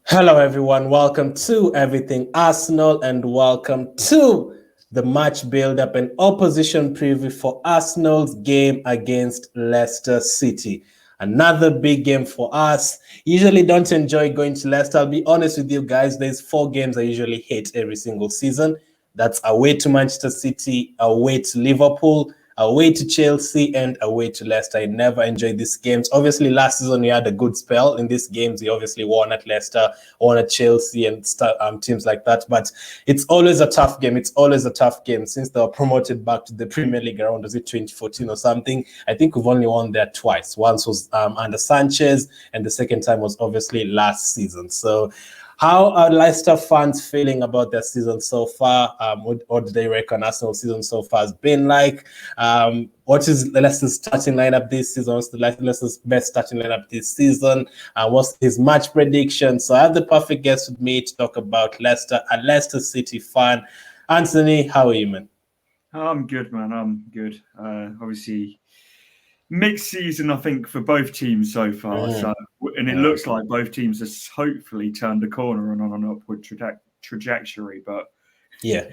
Hello, everyone. Welcome to Everything Arsenal and welcome to the match build-up and opposition preview for Arsenal's game against Leicester City. Another big game for us. Usually don't enjoy going to Leicester. I'll be honest with you guys. There's 4 games I usually hate every single season. That's away to Manchester City, away to Liverpool, away to Chelsea, and away to Leicester. I never enjoyed these games. Obviously, last season we had a good spell in these games. We obviously won at Leicester, won at Chelsea, and teams like that. But it's always a tough game. It's always a tough game since they were promoted back to the Premier League around, was it 2014 or something? I think we've only won there twice. Once was under Sanchez, and the second time was obviously last season. So how are Leicester fans feeling about their season so far? What do they reckon Arsenal's season so far has been like? What is Leicester's starting lineup this season? What's the Leicester's best starting lineup this season? What's his match prediction? So I have the perfect guest with me to talk about Leicester, a Leicester City fan. Anthony, how are you, man? I'm good, man. I'm good. Obviously, mixed season, I think, for both teams so far. And it looks like both teams have hopefully turned a corner and on an upward trajectory. But yeah,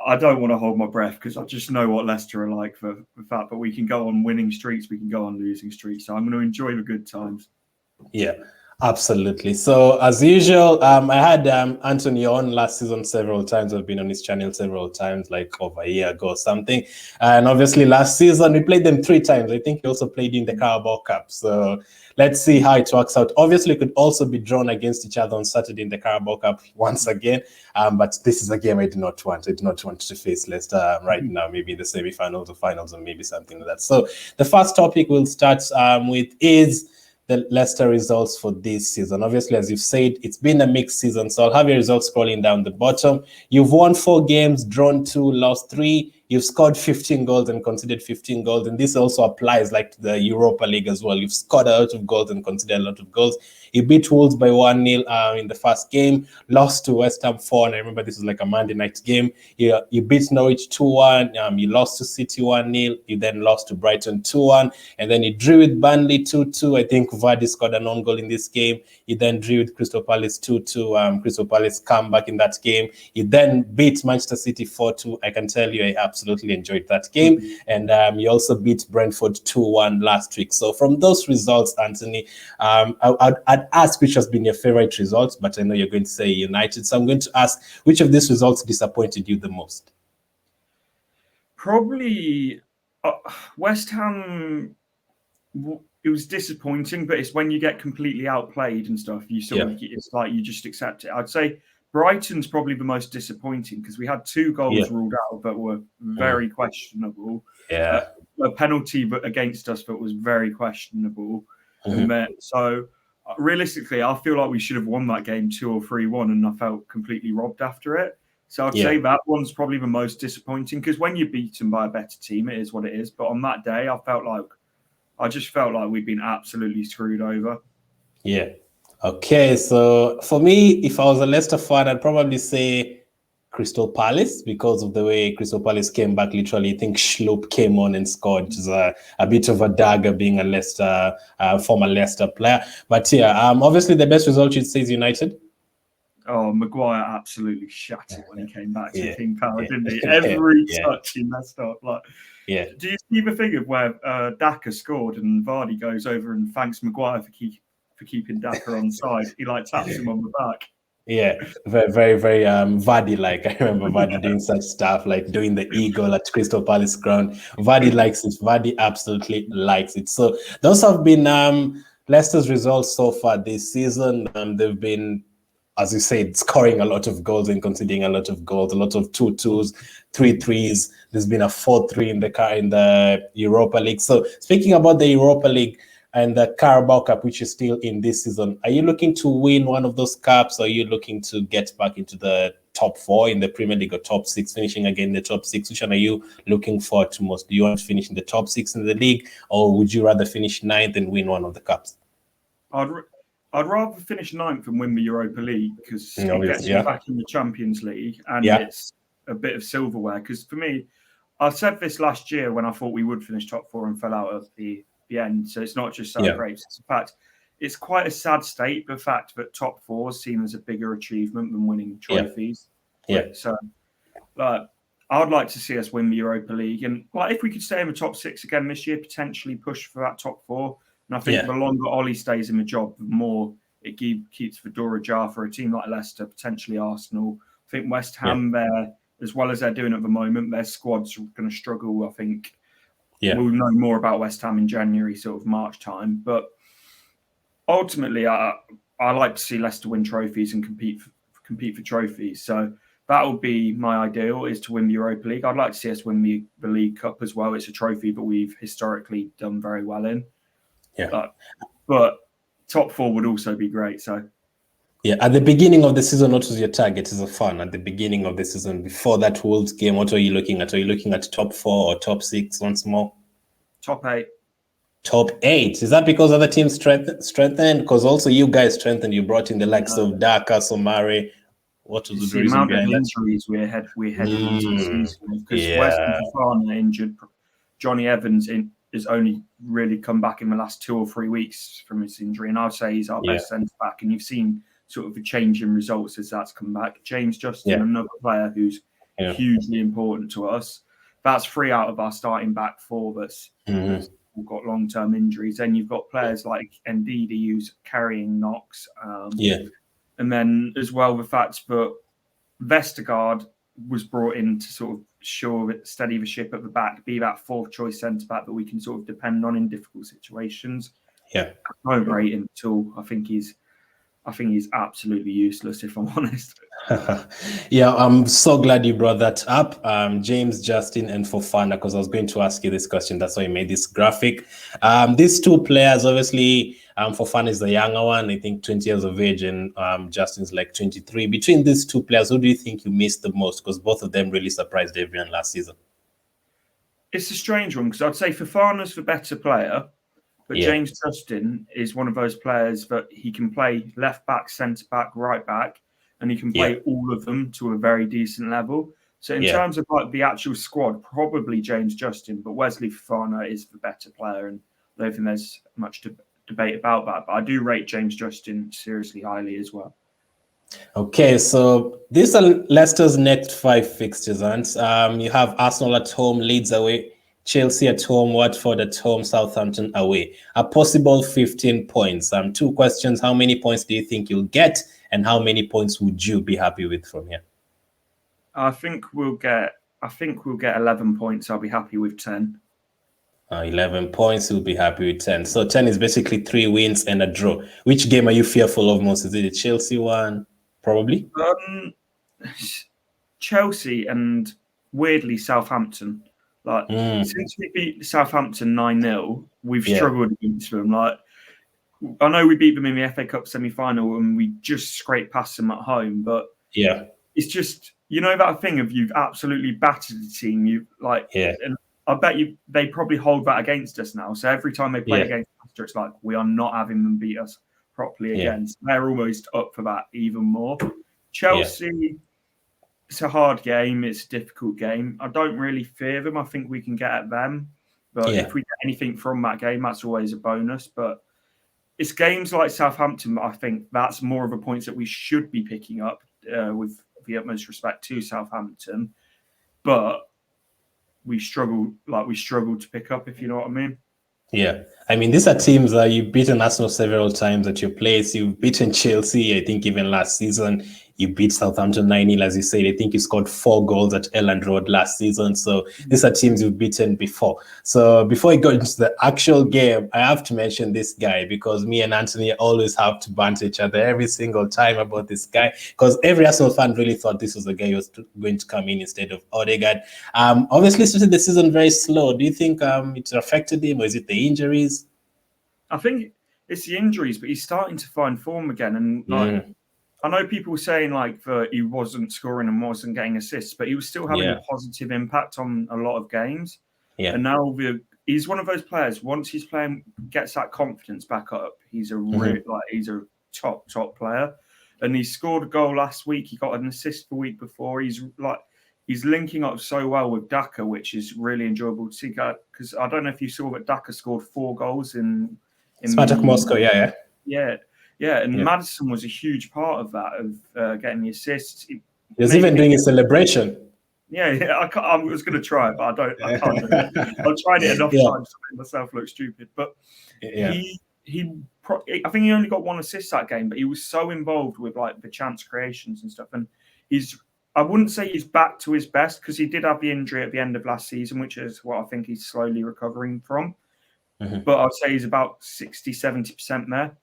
I don't want to hold my breath because I just know what Leicester are like for the fact that we can go on winning streaks, we can go on losing streaks. So I'm going to enjoy the good times. Yeah. Absolutely. So as usual, I had Anthony on last season several times. I've been on his channel several times, like over a year ago or something. And obviously last season we played them 3 times. I think he also played in the Carabao Cup. So let's see how it works out. Obviously, we could also be drawn against each other on Saturday in the Carabao Cup once again. But this is a game I do not want. I do not want to face Leicester right now, maybe in the semi-finals or finals or maybe something like that. So the first topic we'll start with is the Leicester results for this season. Obviously, as you've said, it's been a mixed season. So I'll have your results scrolling down the bottom. You've won 4 games, drawn 2, lost 3. You've scored 15 goals and conceded 15 goals. And this also applies like to the Europa League as well. You've scored a lot of goals and conceded a lot of goals. You beat Wolves by 1-0 in the first game, lost to West Ham 4. And I remember this was like a Monday night game. You beat Norwich 2-1. You lost to City 1-0. You then lost to Brighton 2-1. And then you drew with Burnley 2-2. I think Vardy scored an own goal in this game. You then drew with Crystal Palace 2-2. Crystal Palace come back in that game. You then beat Manchester City 4-2. I can tell you I absolutely enjoyed that game. And you also beat Brentford 2-1 last week. So from those results, Anthony, I'd ask which has been your favorite results, but I know you're going to say United. So I'm going to ask which of these results disappointed you the most? Probably West Ham. It was disappointing, but it's when you get completely outplayed and stuff, you sort of, it's like you just accept it. I'd say Brighton's probably the most disappointing because we had 2 goals ruled out that were very questionable. Yeah. A penalty against us that was very questionable. So realistically, I feel like we should have won that game 2 or 3-1, and I felt completely robbed after it. So I'd say that one's probably the most disappointing because when you're beaten by a better team, it is what it is. But on that day, I just felt like we'd been absolutely screwed over. Yeah. Okay. So for me, if I was a Leicester fan, I'd probably say Crystal Palace because of the way Crystal Palace came back. Literally, I think Schlupp came on and scored. Which is a bit of a dagger being a Leicester, former Leicester player. But yeah, obviously the best result you'd say is United. Oh, Maguire absolutely shattered when he came back to King Power, didn't he? Every touch he messed up. Yeah. Do you see the figure where Daka scored and Vardy goes over and thanks Maguire for keeping Daka on side? He taps him on the back. Yeah, very, very, very Vardy-like. I remember Vardy doing such stuff, like doing the eagle at Crystal Palace ground. Vardy likes it. Vardy absolutely likes it. So those have been Leicester's results so far this season. They've been, as you said, scoring a lot of goals and conceding a lot of goals, a lot of 2-2s, 3-3s. There's been a 4-3 in the Europa League. So speaking about the Europa League and the Carabao Cup, which is still in this season, are you looking to win one of those cups? Or are you looking to get back into the top 4 in the Premier League or top 6, finishing again in the top 6? Which one are you looking forward to most? Do you want to finish in the top 6 in the league, or would you rather finish 9th and win one of the cups? I'd rather finish 9th and win the Europa League because it gets you back in the Champions League and it's a bit of silverware. Because for me, I said this last year when I thought we would finish top 4 and fell out at the end. So it's not just celebrates. It's the fact it's quite a sad state, the fact that top 4 is seen as a bigger achievement than winning trophies. Yeah. So, I'd like to see us win the Europa League, and if we could stay in the top 6 again this year, potentially push for that top 4. And I think the longer Ollie stays in the job, the more it keeps the door ajar for a team like Leicester, potentially Arsenal. I think West Ham there, as well as they're doing at the moment, their squad's going to struggle. I think we'll know more about West Ham in January, sort of March time. But ultimately, I like to see Leicester win trophies and compete for trophies. So that would be my ideal, is to win the Europa League. I'd like to see us win the League Cup as well. It's a trophy that we've historically done very well in. Yeah. But top 4 would also be great. So yeah, at the beginning of the season, what was your target? Is a fun at the beginning of the season before that Wolves game? What are you looking at? Are you looking at top 4 or top 6 once more? Top 8. Top 8. Is that because other teams strengthened? Because also you guys strengthened. You brought in the likes of Daka, Somare. What was the reason behind that? Injuries we're heading into the season, because Wesley Fofana injured. Johnny Evans has only really come back in the last 2 or 3 weeks from his injury, and I'd say he's our best centre back. And you've seen sort of a change in results as that's come back. James Justin, another player who's hugely important to us. That's 3 out of our starting back 4 that's got long-term injuries. Then you've got players like Ndidi who's carrying knocks. And then as well the fact that Vestergaard was brought in to sort of steady the ship at the back, be that 4th choice centre back that we can sort of depend on in difficult situations. I don't rate him at all. I think he's absolutely useless, if I'm honest. I'm so glad you brought that up. James, Justin, and Fofana, because I was going to ask you this question. That's why I made this graphic. These 2 players, obviously, Fofana is the younger one, I think 20 years of age, and Justin's like 23. Between these 2 players, who do you think you missed the most? Because both of them really surprised everyone last season. It's a strange one, because I'd say Fofana's the better player. But James Justin is one of those players that he can play left back, centre back, right back, and he can play all of them to a very decent level. So in terms of the actual squad, probably James Justin, but Wesley Fofana is the better player, and I don't think there's much debate about that. But I do rate James Justin seriously highly as well. Okay, so these are Leicester's next 5 fixtures, and you have Arsenal at home, Leeds away, Chelsea at home, Watford at home, Southampton away. A possible 15 points. 2 questions. How many points do you think you'll get, and how many points would you be happy with from here? I think we'll get 11 points. I'll be happy with 10. 11 points, you'll be happy with 10. So 10 is basically 3 wins and a draw. Which game are you fearful of most? Is it the Chelsea one? Probably. Chelsea and weirdly Southampton. Since we beat Southampton 9-0, we've struggled against them. I know we beat them in the FA Cup semi-final and we just scraped past them at home, but it's just, that thing of you've absolutely battered the team. And I bet they probably hold that against us now. So every time they play against Leicester, it's like we are not having them beat us properly again. So they're almost up for that even more. Chelsea. It's a hard game. It's a difficult game. I don't really fear them. I think we can get at them. But if we get anything from that game, that's always a bonus. But it's games like Southampton, I think that's more of a point that we should be picking up with the utmost respect to Southampton. But we struggle to pick up, if you know what I mean. Yeah. I mean, these are teams that you've beaten Arsenal several times at your place. You've beaten Chelsea, I think, even last season. You beat Southampton 9-0, as you said. I think you scored 4 goals at Elland Road last season. So these are teams you've beaten before. So before I go into the actual game, I have to mention this guy, because me and Anthony always have to banter each other every single time about this guy, because every Arsenal fan really thought this was the guy who was going to come in instead of Odegaard. Obviously, started the season very slow. Do you think it affected him, or is it the injuries? I think it's the injuries, but he's starting to find form again. And I know people were saying that he wasn't scoring and wasn't getting assists, but he was still having a positive impact on a lot of games. And now he's one of those players. Once he's playing, gets that confidence back up. He's a he's a top player. And he scored a goal last week. He got an assist the week before. He's linking up so well with Daka, which is really enjoyable to see. Because I don't know if you saw that Daka scored 4 goals in Spartak Moscow. Yeah, and Maddison was a huge part of that, of getting the assists. He was even doing a celebration. Yeah, I was going to try it, but I can't do it. I've tried it enough times to make myself look stupid. But I think he only got 1 assist that game, but he was so involved with like the chance creations and stuff. And I wouldn't say he's back to his best, because he did have the injury at the end of last season, which is what I think he's slowly recovering from. But I'd say he's about 60-70% there.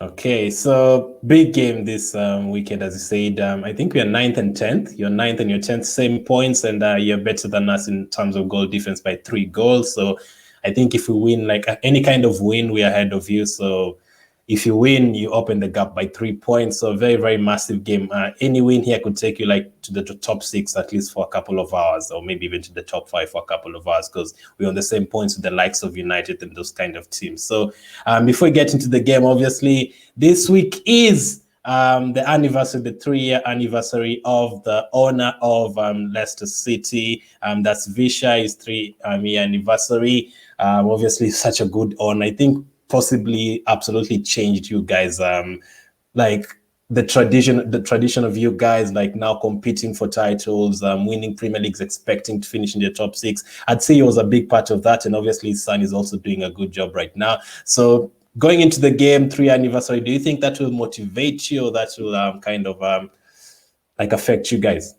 Okay, so big game this weekend, as you said. I think we are 9th and 10th. You're 9th and you're 10th, same points, and you're better than us in terms of goal difference by 3 goals. So I think if we win, like any kind of win, we're ahead of you. So if you win, you open the gap by 3 points. So very, very massive game. Any win here could take you like to the top 6 at least for a couple of hours, or maybe even to the top 5 for a couple of hours, because we're on the same points with the likes of United and those kind of teams. So before we get into the game, obviously this week is the anniversary, the 3-year anniversary of the owner of Leicester City. That's VICHAI's 3-year anniversary. Obviously such a good owner. I think possibly absolutely changed you guys, like the tradition of you guys like now competing for titles, winning Premier Leagues, expecting to finish in the top 6. I'd say he was a big part of that, and obviously his son is also doing a good job right now. So going into the game, 3-year anniversary, do you think that will motivate you, or that will kind of like affect you guys,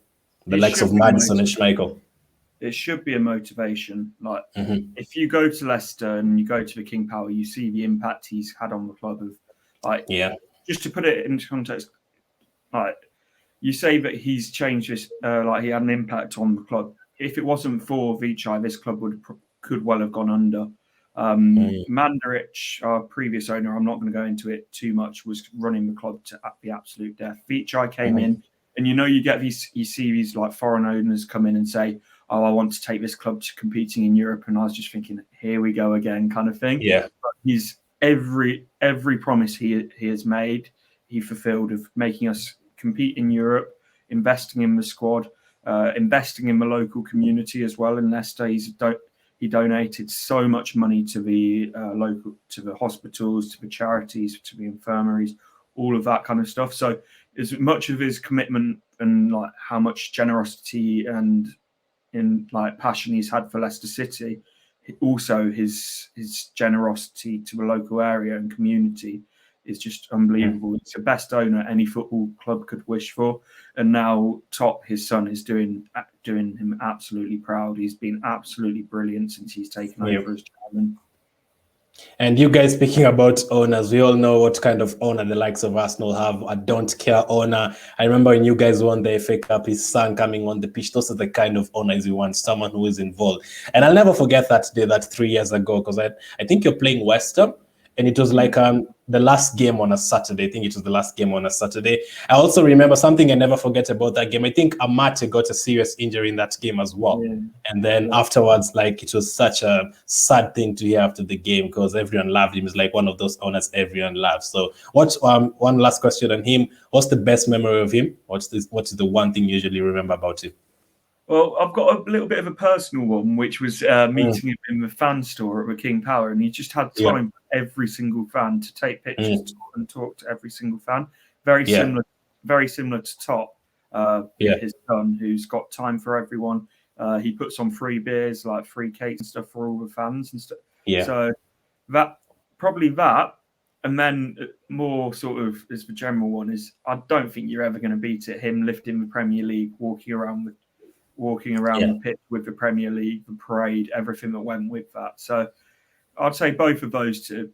the likes of Maddison and Schmeichel? It should be a motivation. Like if you go to Leicester and you go to the King Power, you see the impact he's had on the club. Of like, just to put it into context, like you say that he's changed this, like he had an impact on the club. If it wasn't for Vichai, this club could well have gone under. Mandaric, our previous owner, I'm not going to go into it too much, was running the club to the absolute death. Vichai came in, and you see these like foreign owners come in and say, "Oh, I want to take this club to competing in Europe," and I was just thinking, "Here we go again," kind of thing. But he's every promise he has made, he fulfilled, of making us compete in Europe, investing in the squad, investing in the local community as well. In Leicester, he donated so much money to the to the hospitals, to the charities, to the infirmaries, all of that kind of stuff. So as much of his commitment and like how much generosity and in like passion he's had for Leicester City, also his generosity to the local area and community is just unbelievable. It's the best owner any football club could wish for, and now his son is doing him absolutely proud. He's been absolutely brilliant since he's taken over as chairman. And you guys, speaking about owners, we all know what kind of owner the likes of Arsenal have. A don't care owner. I remember when you guys won the FA Cup, his son coming on the pitch. Those are the kind of owners we want, someone who is involved. And I'll never forget that day, that 3 years ago, because I think you're playing West Ham. And it was like the last game on a Saturday. I think it was the last game on a Saturday. I also remember something I never forget about that game. I think Amate got a serious injury in that game as well. And then afterwards, like, it was such a sad thing to hear after the game, because everyone loved him. He's like one of those owners everyone loves. So what's one last question on him? What's the best memory of him? What is the one thing you usually remember about him? Well, I've got a little bit of a personal one, which was meeting him in the fan store at the King Power, and he just had time for every single fan to take pictures and talk to every single fan. Very similar to Top, his son, who's got time for everyone. He puts on free beers, like free cakes and stuff for all the fans and stuff. So that, and then more sort of as the general one is, I don't think you're ever going to beat it. Him lifting the Premier League, walking around the pitch with the Premier League, the parade, everything that went with that. So I'd say both of those two.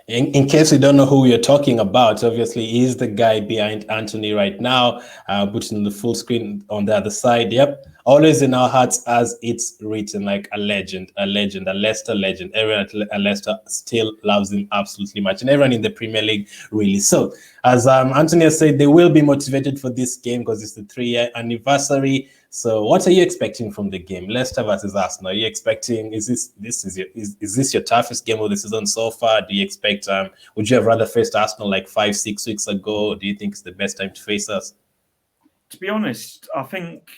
In case you don't know who you're talking about, obviously he's the guy behind Anthony right now, putting the full screen on the other side. Yep. Always in our hearts, as it's written, like a legend, a Leicester legend. Everyone at Leicester still loves him absolutely much, and everyone in the Premier League really. So, as Anthony has said, they will be motivated for this game because it's the 3-year anniversary. So, what are you expecting from the game, Leicester versus Arsenal? Are you expecting? Is this your toughest game of the season so far? Do you expect? Would you have rather faced Arsenal like 5-6 weeks ago? Do you think it's the best time to face us? To be honest, I think.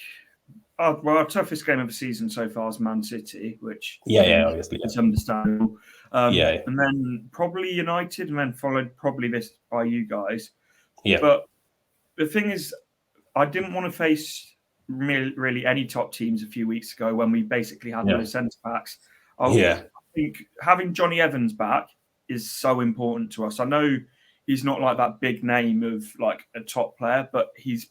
Our toughest game of the season so far is Man City, which obviously is understandable. And then probably United, and then followed probably this by you guys. Yeah. But the thing is, I didn't want to face really any top teams a few weeks ago when we basically had no centre backs. I think having Johnny Evans back is so important to us. I know he's not like that big name of like a top player, but he's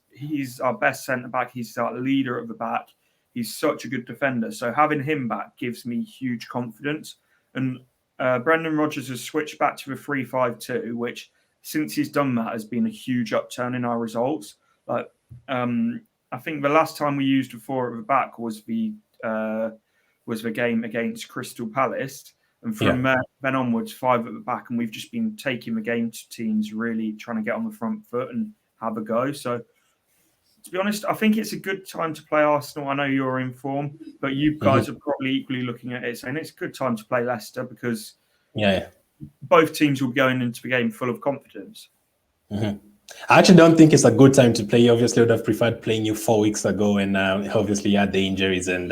our best centre back. He's our leader at the back. He's such a good defender. So having him back gives me huge confidence. And Brendan Rodgers has switched back to the 3-5-2, which since he's done that has been a huge upturn in our results. Like I think the last time we used a 4 at the back was the game against Crystal Palace. And from then onwards, 5 at the back. And we've just been taking the game to teams, really trying to get on the front foot and have a go. So, to be honest, I think it's a good time to play Arsenal. I know you're in form, but you guys are probably equally looking at it saying it's a good time to play Leicester because both teams will be going into the game full of confidence. I actually don't think it's a good time to play. You obviously would have preferred playing you 4 weeks ago, and obviously you had the injuries and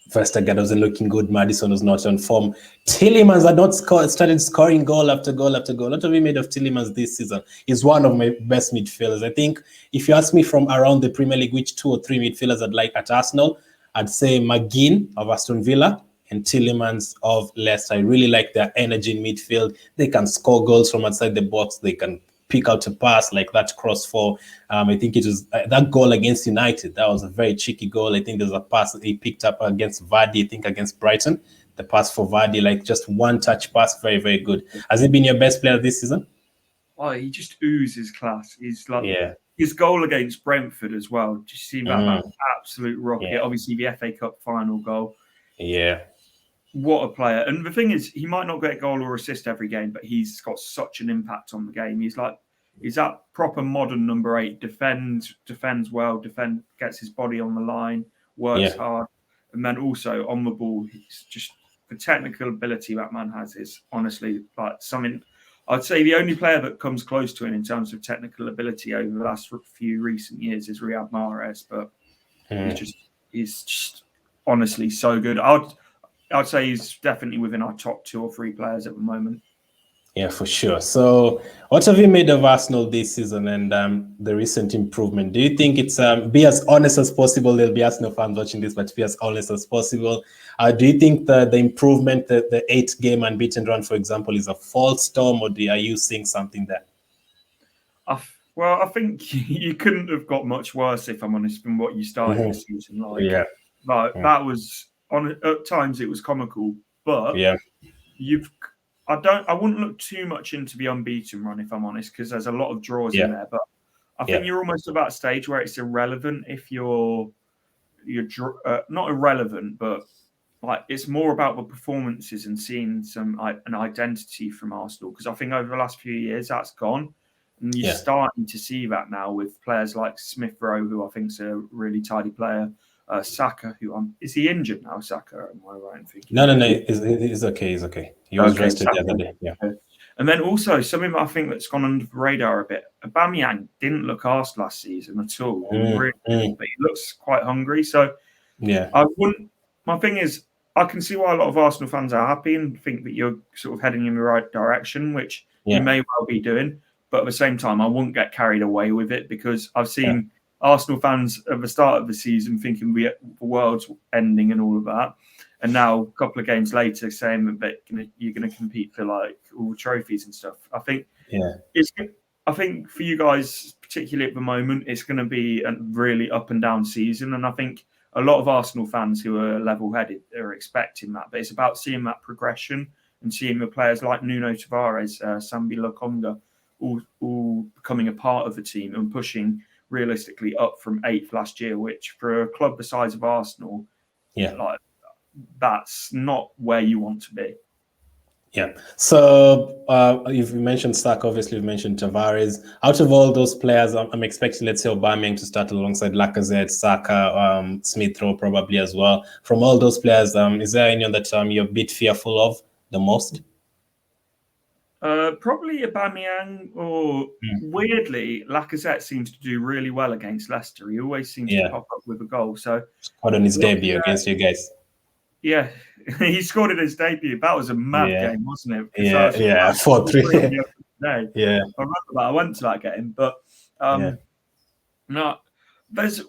Vestergaard wasn't looking good. Maddison was not on form. Tielemans had not started scoring goal after goal after goal. A lot of you made of Tielemans this season. He's one of my best midfielders. I think if you ask me from around the Premier League, which 2 or 3 midfielders I'd like at Arsenal, I'd say McGinn of Aston Villa and Tielemans of Leicester. I really like their energy in midfield. They can score goals from outside the box. They can pick out a pass like that cross for I think it was that goal against United. That was a very cheeky goal. I think there's a pass that he picked up against Vardy, I think against Brighton. The pass for Vardy, like just one touch pass, very, very good. Has he been your best player this season? Oh, he just oozes class. He's like his goal against Brentford as well. Just seemed like that absolute rocket. Obviously the FA Cup final goal. What a player. And the thing is, he might not get a goal or assist every game, but he's got such an impact on the game. He's that proper modern number 8, defends well, gets his body on the line, works hard. And then also on the ball, he's just the technical ability that man has is honestly like something. I'd say the only player that comes close to him in terms of technical ability over the last few recent years is Riyad Mahrez, but he's just honestly so good. I'd say he's definitely within our top 2 or 3 players at the moment. Yeah, for sure. So what have you made of Arsenal this season and the recent improvement? Do you think it's be as honest as possible? There'll be Arsenal fans watching this, but be as honest as possible. Do you think the improvement, the 8-game unbeaten run, for example, is a false storm, or are you seeing something there? Well, I think you couldn't have got much worse, if I'm honest, than what you started the season. That was at times it was comical, but I wouldn't look too much into the unbeaten run, if I'm honest, because there's a lot of draws in there. But I think you're almost at that stage where it's irrelevant if you're not irrelevant, but like it's more about the performances and seeing an identity from Arsenal. Because I think over the last few years that's gone, and you're starting to see that now with players like Smith Rowe, who I think is a really tidy player. Saka, is he injured now? Saka, am I right in thinking? No. He's okay. He's okay. He was rested the other day. Yeah. And then also something I think that's gone under the radar a bit. Aubameyang didn't look arsed last season at all, but he looks quite hungry. So my thing is, I can see why a lot of Arsenal fans are happy and think that you're sort of heading in the right direction, which you may well be doing. But at the same time, I wouldn't get carried away with it because I've seen Arsenal fans at the start of the season thinking the world's ending and all of that. And now a couple of games later saying that you're going to compete for like all the trophies and stuff. I think I think for you guys, particularly at the moment, it's going to be a really up and down season. And I think a lot of Arsenal fans who are level-headed are expecting that. But it's about seeing that progression and seeing the players like Nuno Tavares, Sambi Lokonga, all becoming a part of the team and pushing realistically up from 8th last year, which for a club the size of Arsenal, that's not where you want to be. Yeah. So you've mentioned Saka, obviously you've mentioned Tavares. Out of all those players, I'm expecting, let's say, Aubameyang to start alongside Lacazette, Saka, Smith Rowe probably as well. From all those players, is there anyone that you're a bit fearful of the most? Probably Aubameyang, or weirdly, Lacazette seems to do really well against Leicester. He always seems to pop up with a goal. So on his debut against you guys. Yeah, he scored in his debut. That was a mad game, wasn't it? Yeah, 4-3. Yeah, I remember that. I went to that game, but no, there's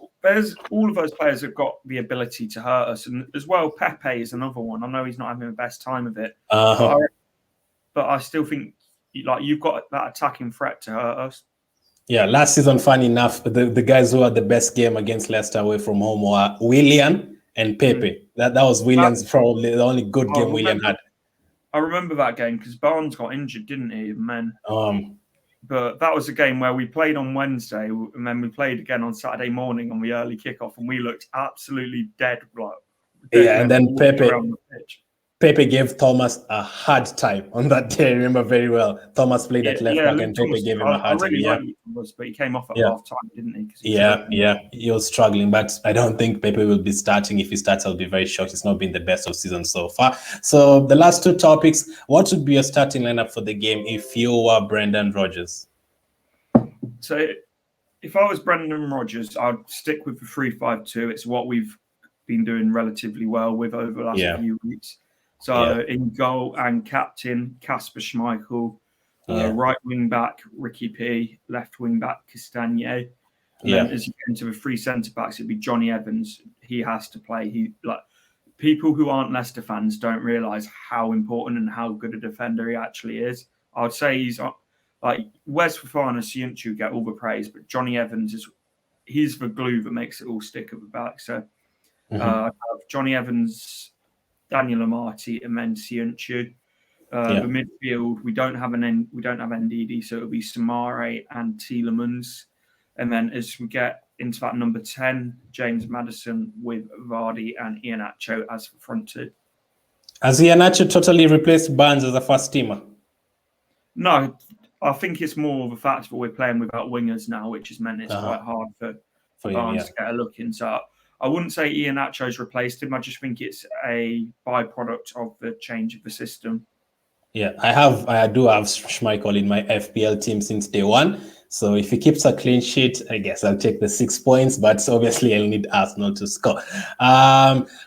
all of those players have got the ability to hurt us, and as well, Pepe is another one. I know he's not having the best time of it, but I still think like you've got that attacking threat to hurt us. Yeah, last season, funny enough, the guys who had the best game against Leicester away from home were Willian and Pepe. That was Willian's probably the only good game Willian had. I remember that game because Barnes got injured, didn't he? But that was a game where we played on Wednesday and then we played again on Saturday morning on the early kickoff, and we looked absolutely dead. And then Pepe gave Thomas a hard time on that day. I remember very well. Thomas played at left back and Pepe gave him a hard time. But he came off at half time, didn't he? He was struggling, but I don't think Pepe will be starting. If he starts, I'll be very shocked. It's not been the best of season so far. So the last two topics, what would be your starting lineup for the game if you were Brendan Rodgers? So if I was Brendan Rodgers, I'd stick with the 3-5-2. It's what we've been doing relatively well with over the last few weeks. So in goal and captain, Kasper Schmeichel, right wing back, Ricky P, left wing back, Castagne. And then as you get into the three centre backs, it'd be Johnny Evans. He has to play. People who aren't Leicester fans don't realise how important and how good a defender he actually is. I'd say he's like Wes Fofana, Siunchu get all the praise, but Johnny Evans he's the glue that makes it all stick at the back. So I have Johnny Evans, Daniel Amati, and then Siunchu. The midfield, we don't have Ndidi, so it'll be Samare and Tielemans. And then as we get into that number 10, James Maddison with Vardy and Iheanacho as the front two. Has Iheanacho totally replaced Barnes as a first teamer? No, I think it's more of a fact that we're playing without wingers now, which has meant it's quite hard for Barnes to get a look in. So I wouldn't say Iheanacho's replaced him. I just think it's a byproduct of the change of the system. Yeah, I do have Schmeichel in my FPL team since day one. So if he keeps a clean sheet, I guess I'll take the 6 points, but obviously I'll need Arsenal to score.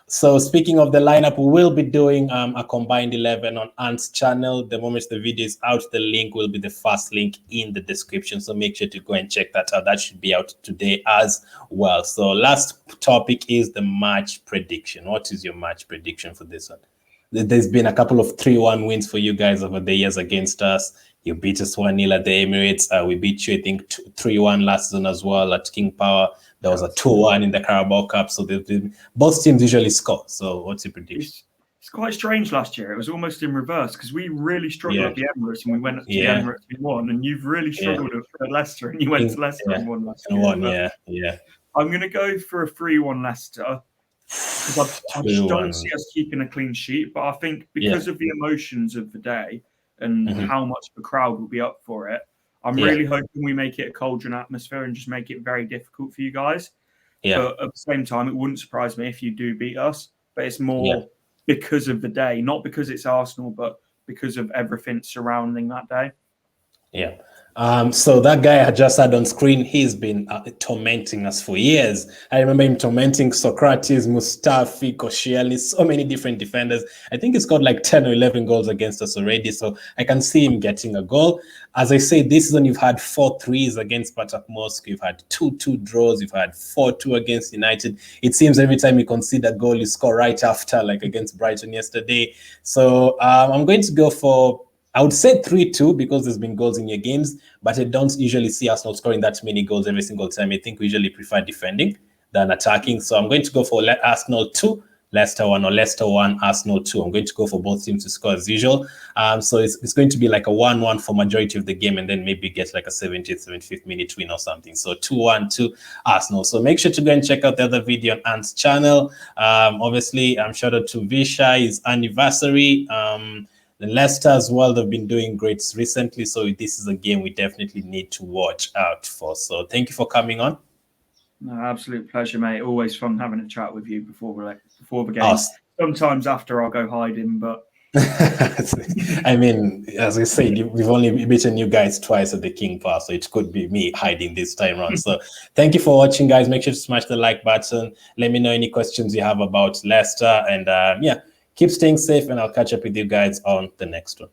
So speaking of the lineup, we will be doing a combined 11 on Ant's channel. The moment the video is out, the link will be the first link in the description. So make sure to go and check that out. That should be out today as well. So last topic is the match prediction. What is your match prediction for this one? There's been a couple of 3-1 wins for you guys over the years against us. You beat us 1-0 at the Emirates. We beat you, I think, 3-1 last season as well at King Power. There was a 2-1 in the Carabao Cup. So both teams usually score. So what's your prediction? It's quite strange last year. It was almost in reverse because we really struggled at the Emirates and we went up to the Emirates and won. And you've really struggled at Leicester and you went to Leicester and won last year. I'm going to go for a 3-1 Leicester. Because I just don't see us keeping a clean sheet. But I think because of the emotions of the day and how much the crowd will be up for it, I'm really hoping we make it a cauldron atmosphere and just make it very difficult for you guys. But at the same time, it wouldn't surprise me if you do beat us. But it's more because of the day, not because it's Arsenal, but because of everything surrounding that day. So that guy I just had on screen, he's been tormenting us for years. I remember him tormenting Socrates, Mustafi, Koscielny, so many different defenders. I think he's got like 10 or 11 goals against us already. So I can see him getting a goal. As I say, this season you've had 4 threes against Spartak Moscow. You've had 2-2 draws. You've had 4-2 against United. It seems every time you concede a goal, you score right after, like against Brighton yesterday. So I'm going to go for, I would say 3-2 because there's been goals in your games, but I don't usually see Arsenal scoring that many goals every single time. I think we usually prefer defending than attacking. So I'm going to go for Arsenal 2, Leicester 1, or Leicester 1, Arsenal 2. I'm going to go for both teams to score as usual. So it's going to be like a 1-1 for majority of the game, and then maybe get like a 70th, 75th minute win or something. So 2-1 to Arsenal. So make sure to go and check out the other video on Ant's channel. Obviously, shout out to VICHAI, his anniversary. The Leicester as well, they've been doing great recently. So this is a game we definitely need to watch out for. So thank you for coming on. No, absolute pleasure, mate. Always fun having a chat with you before the game. Sometimes after I'll go hiding, but I mean, as I said, we've only beaten you guys twice at the King Pass, so it could be me hiding this time around. So thank you for watching, guys. Make sure to smash the like button. Let me know any questions you have about Leicester. And yeah, keep staying safe, and I'll catch up with you guys on the next one.